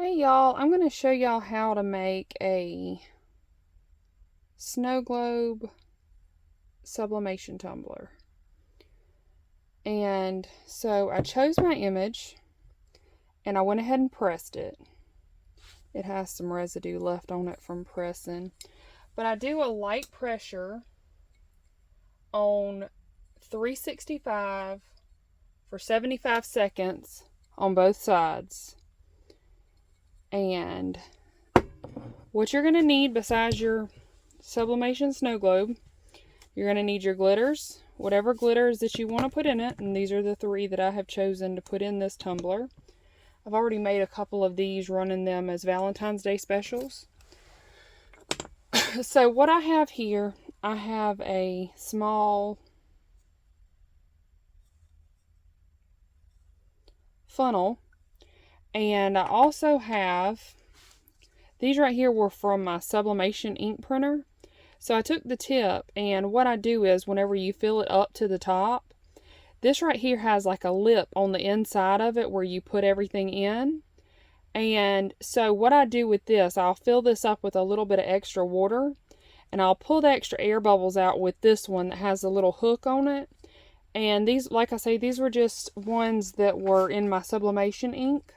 Hey y'all, I'm going to show y'all how to make a Snowglobe Sublimation tumbler. And so I chose my image and I went ahead and pressed it. It has some residue left on it from pressing. But I do a light pressure on 365 for 75 seconds on both sides. And what you're going to need besides your sublimation snow globe, you're going to need your glitters, whatever glitters that you want to put in it, and these are the 3 that I have chosen to put in this tumbler. I've already made a couple of these, running them as Valentine's Day specials. So what I have here, I have a small funnel, and I also have, these right here were from my sublimation ink printer. So I took the tip, and what I do is whenever you fill it up to the top, this right here has like a lip on the inside of it where you put everything in. And so what I do with this, I'll fill this up with a little bit of extra water, and I'll pull the extra air bubbles out with this one that has a little hook on it. And these, like I say, these were just ones that were in my sublimation ink.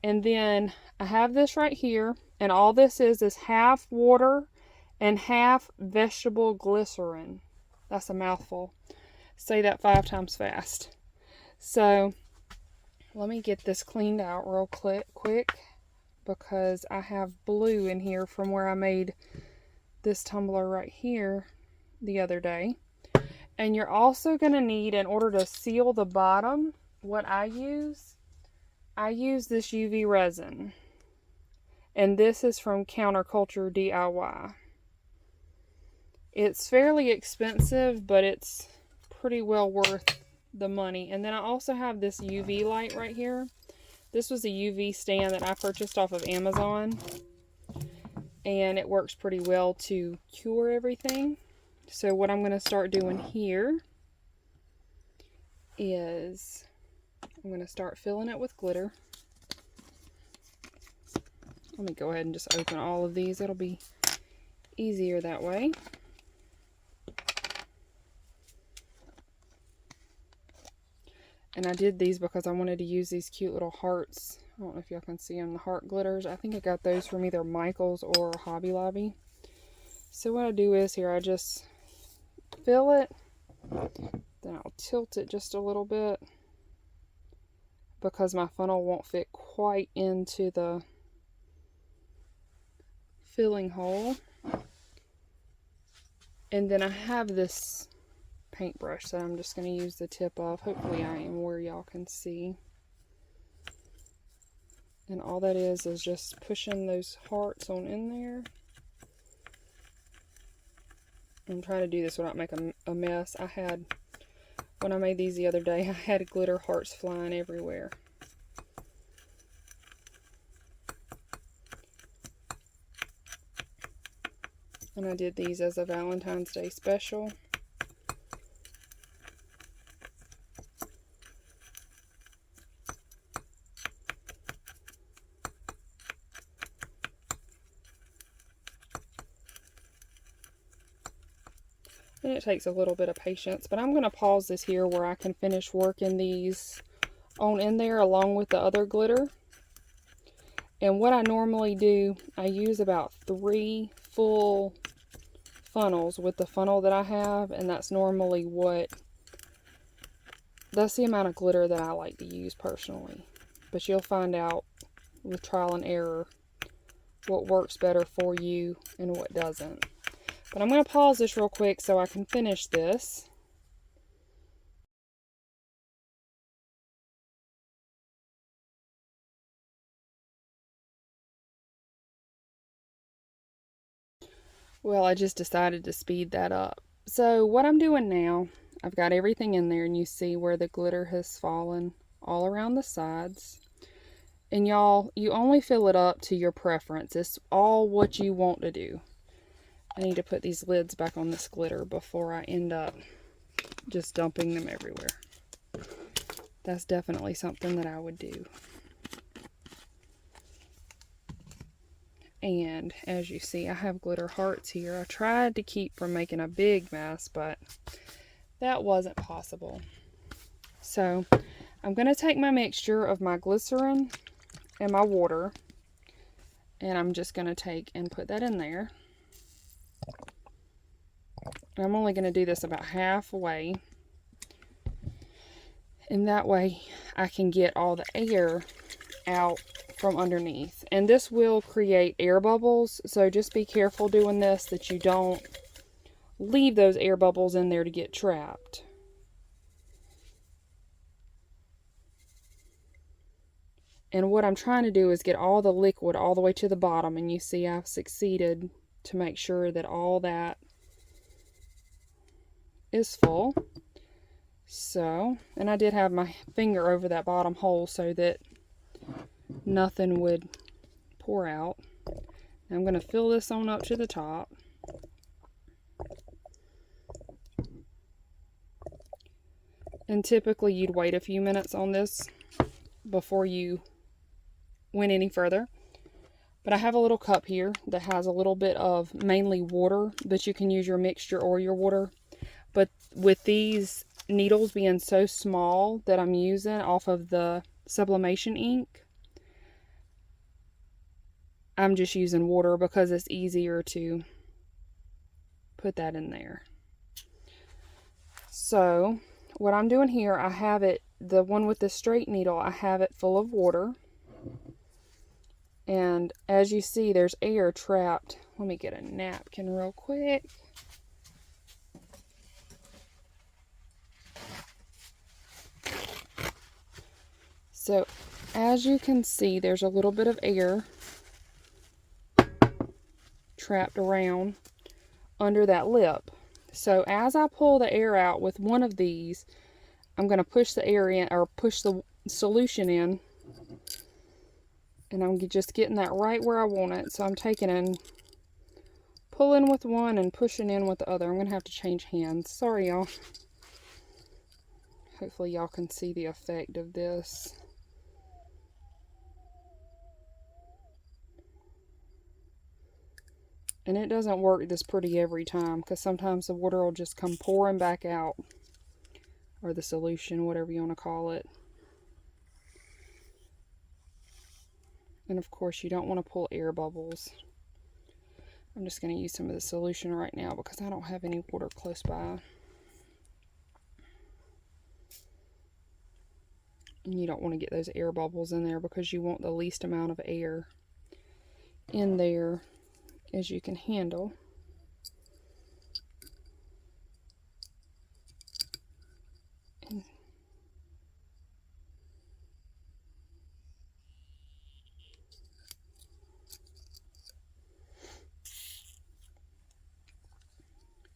And then I have this right here, and all this is half water and half vegetable glycerin. That's a mouthful. Say that 5 times fast. So let me get this cleaned out real quick because I have blue in here from where I made this tumbler right here the other day. And you're also going to need, in order to seal the bottom, what I use this UV resin. And this is from Counterculture DIY. It's fairly expensive, but it's pretty well worth the money. And then I also have this UV light right here. This was a UV stand that I purchased off of Amazon. And it works pretty well to cure everything. So what I'm going to start doing here is I'm going to start filling it with glitter. Let me go ahead and just open all of these. It'll be easier that way. And I did these because I wanted to use these cute little hearts. I don't know if y'all can see them, the heart glitters. I think I got those from either Michael's or Hobby Lobby. So what I do is here, I just fill it. Then I'll tilt it just a little bit because my funnel won't fit quite into the filling hole. And then I have this paintbrush that I'm just going to use the tip of. Hopefully I am where y'all can see. And all that is just pushing those hearts on in there. I'm trying to do this without making a mess. When I made these the other day, I had glitter hearts flying everywhere. And I did these as a Valentine's Day special. And it takes a little bit of patience, but I'm going to pause this here where I can finish working these on in there along with the other glitter. And what I normally do, I use about 3 full funnels with the funnel that I have, and that's normally that's the amount of glitter that I like to use personally. But you'll find out with trial and error what works better for you and what doesn't. But I'm going to pause this real quick so I can finish this. Well, I just decided to speed that up. So what I'm doing now, I've got everything in there, and you see where the glitter has fallen all around the sides. And y'all, you only fill it up to your preference. It's all what you want to do. I need to put these lids back on this glitter before I end up just dumping them everywhere. That's definitely something that I would do. And as you see, I have glitter hearts here. I tried to keep from making a big mess, but that wasn't possible. So I'm going to take my mixture of my glycerin and my water, and I'm just going to take and put that in there. I'm only going to do this about halfway, and that way I can get all the air out from underneath. And this will create air bubbles, so just be careful doing this that you don't leave those air bubbles in there to get trapped. And what I'm trying to do is get all the liquid all the way to the bottom, and you see I've succeeded to make sure that all that is full. So, and I did have my finger over that bottom hole so that nothing would pour out. Now I'm going to fill this on up to the top. And typically you'd wait a few minutes on this before you went any further. But I have a little cup here that has a little bit of mainly water, but you can use your mixture or your water. But with these needles being so small that I'm using off of the sublimation ink, I'm just using water because it's easier to put that in there. So what I'm doing here, I have it, the one with the straight needle, I have it full of water. And as you see, there's air trapped. Let me get a napkin real quick. So as you can see, there's a little bit of air trapped around under that lip. So as I pull the air out with one of these, I'm going to push the air in, or push the solution in, and I'm just getting that right where I want it. So I'm taking and pulling with one and pushing in with the other. I'm going to have to change hands. Sorry, y'all. Hopefully y'all can see the effect of this. And it doesn't work this pretty every time, because sometimes the water will just come pouring back out. Or the solution, whatever you want to call it. And of course you don't want to pull air bubbles. I'm just going to use some of the solution right now because I don't have any water close by. And you don't want to get those air bubbles in there because you want the least amount of air in there as you can handle.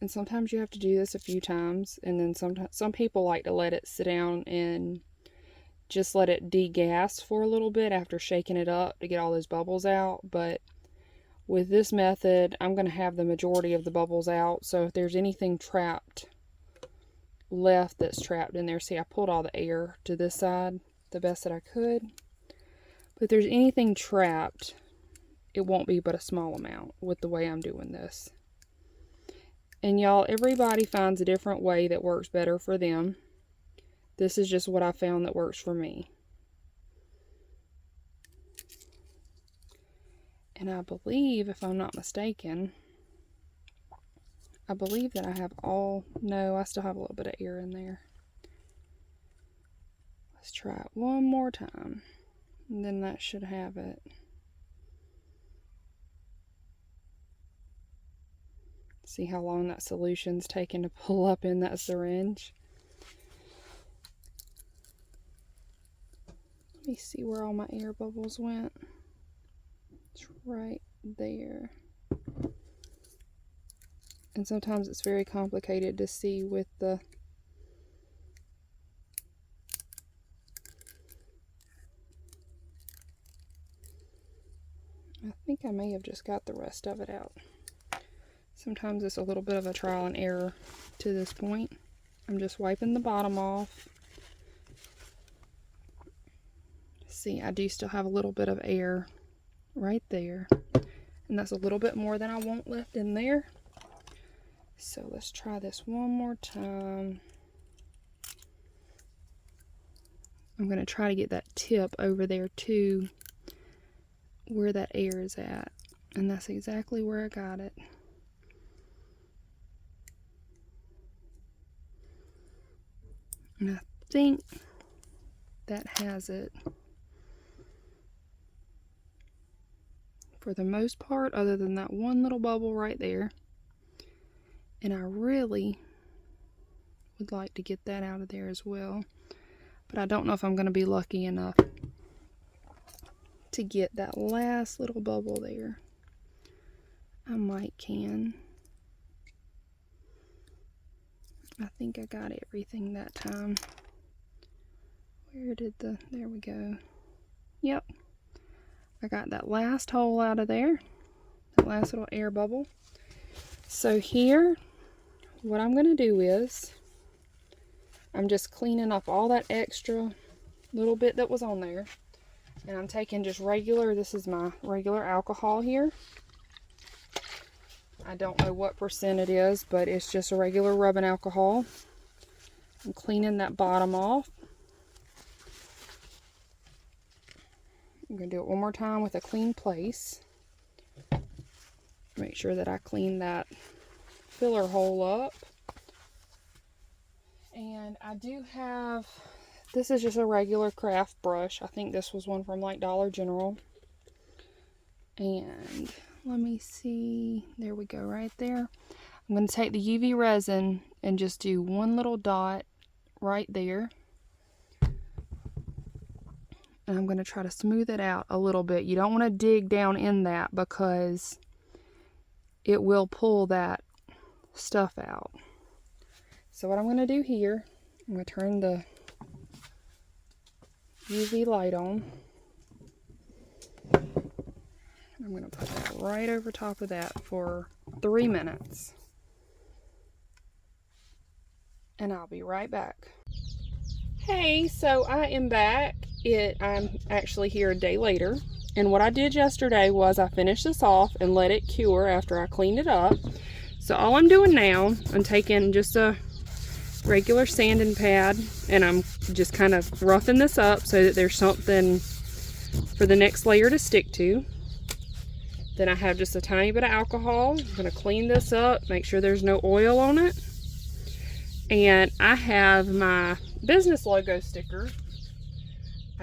And sometimes you have to do this a few times, and then some people like to let it sit down and just let it degas for a little bit after shaking it up to get all those bubbles out. But with this method, I'm going to have the majority of the bubbles out. So if there's anything trapped left that's trapped in there, see, I pulled all the air to this side the best that I could. But if there's anything trapped, it won't be but a small amount with the way I'm doing this. And y'all, everybody finds a different way that works better for them. This is just what I found that works for me. And I believe, if I'm not mistaken, I believe that I have all, no, I still have a little bit of air in there. Let's try it one more time. And then that should have it. See how long that solution's taking to pull up in that syringe. Let me see where all my air bubbles went. It's right there. And sometimes it's very complicated to see with the I think I may have just got the rest of it out. Sometimes it's a little bit of a trial and error to this point. I'm just wiping the bottom off. See, I do still have a little bit of air right there. And that's a little bit more than I want left in there. So let's try this one more time. I'm going to try to get that tip over there too, where that air is at. And that's exactly where I got it. And I think that has it for the most part, other than that one little bubble right there. And I really would like to get that out of there as well. But I don't know if I'm going to be lucky enough to get that last little bubble there. I might can. I think I got everything that time. Where did there we go. Yep. I got that last hole out of there. That last little air bubble. So here, what I'm going to do is, I'm just cleaning up all that extra little bit that was on there. And I'm taking just regular, this is my regular alcohol here. I don't know what percent it is, but it's just a regular rubbing alcohol. I'm cleaning that bottom off. I'm going to do it one more time with a clean place. Make sure that I clean that filler hole up. And I do have, this is just a regular craft brush. I think this was one from like Dollar General. And let me see, there we go right there. I'm going to take the UV resin and just do one little dot right there. And I'm going to try to smooth it out a little bit. You don't want to dig down in that because it will pull that stuff out. So what I'm going to do here, I'm going to turn the UV light on. I'm going to put that right over top of that for 3 minutes. And I'll be right back. Hey, so I am back. I'm actually here a day later. And what I did yesterday was I finished this off and let it cure after I cleaned it up. So all I'm doing now, I'm taking just a regular sanding pad and I'm just kind of roughing this up so that there's something for the next layer to stick to. Then I have just a tiny bit of alcohol. I'm going to clean this up, make sure there's no oil on it. And I have my business logo sticker.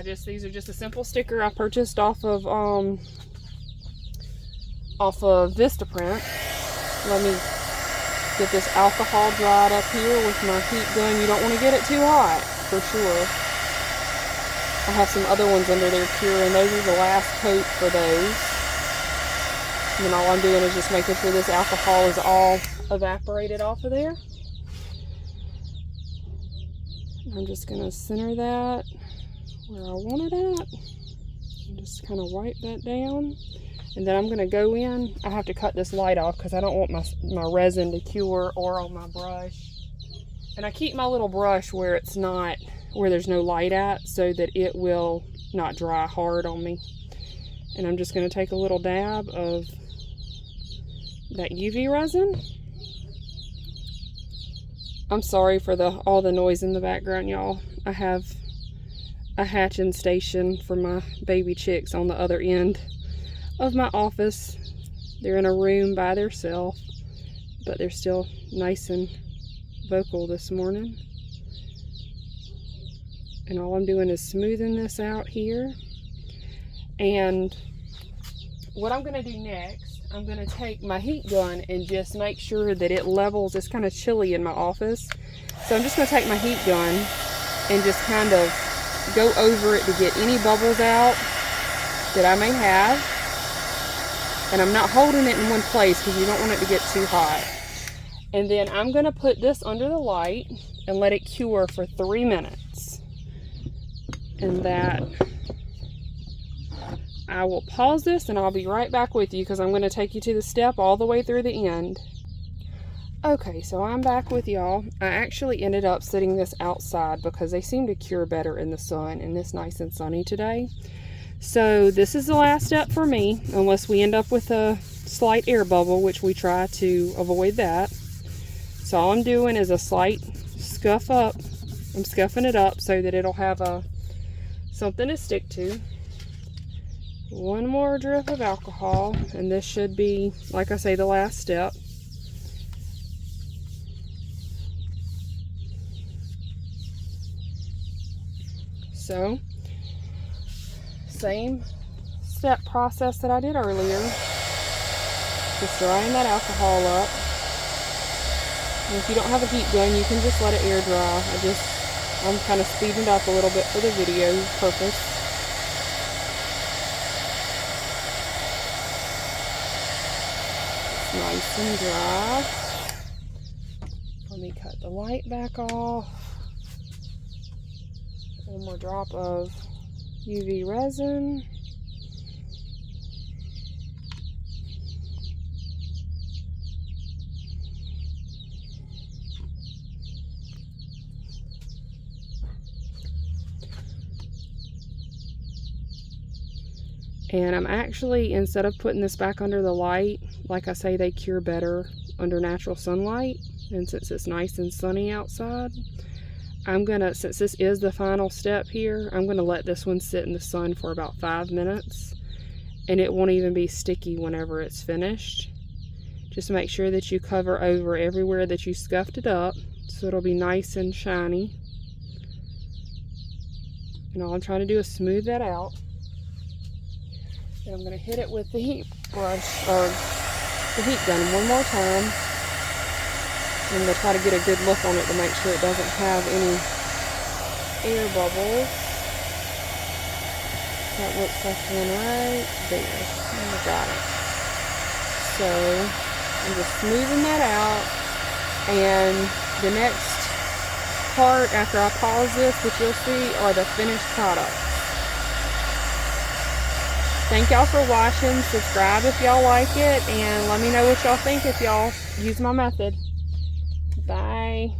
These are just a simple sticker I purchased off of Vistaprint. Let me get this alcohol dried up here with my heat gun. You don't want to get it too hot, for sure. I have some other ones under there curing. Those are the last coat for those. And then all I'm doing is just making sure this alcohol is all evaporated off of there. I'm just going to center that where I want it at. And just kind of wipe that down. And then I'm going to go in. I have to cut this light off because I don't want my resin to cure or on my brush. And I keep my little brush where it's not, where there's no light at, so that it will not dry hard on me. And I'm just going to take a little dab of that UV resin. I'm sorry for all the noise in the background, y'all. I have a hatching station for my baby chicks on the other end of my office. They're in a room by themselves, but they're still nice and vocal this morning. And all I'm doing is smoothing this out here. And what I'm going to do next, I'm going to take my heat gun and just make sure that it levels. It's kind of chilly in my office. So I'm just going to take my heat gun and just kind of go over it to get any bubbles out that I may have. And I'm not holding it in one place because you don't want it to get too hot. And then I'm going to put this under the light and let it cure for 3 minutes. And that, I will pause this and I'll be right back with you because I'm going to take you to the step all the way through the end. Okay, so I'm back with y'all. I actually ended up sitting this outside because they seem to cure better in the sun, and it's nice and sunny today. So this is the last step for me, unless we end up with a slight air bubble, which we try to avoid that. So all I'm doing is a slight scuff up. I'm scuffing it up so that it'll have something to stick to. One more drip of alcohol, and this should be, like I say, the last step. So, same step process that I did earlier. Just drying that alcohol up. And if you don't have a heat gun, you can just let it air dry. I'm kind of speeding it up a little bit for the video purpose. It's nice and dry. Let me cut the light back off. One more drop of UV resin. And I'm actually, instead of putting this back under the light, like I say, they cure better under natural sunlight. And since it's nice and sunny outside, I'm gonna, since this is the final step here, I'm gonna let this one sit in the sun for about 5 minutes, and it won't even be sticky whenever it's finished. Just make sure that you cover over everywhere that you scuffed it up, so it'll be nice and shiny. And all I'm trying to do is smooth that out. And I'm gonna hit it with the heat brush, or the heat gun, one more time. I'm going to try to get a good look on it to make sure it doesn't have any air bubbles. That looks like one right there. I got it. So I'm just smoothing that out. And the next part after I pause this, which you'll see, are the finished products. Thank y'all for watching. Subscribe if y'all like it, and let me know what y'all think if y'all use my method. Bye.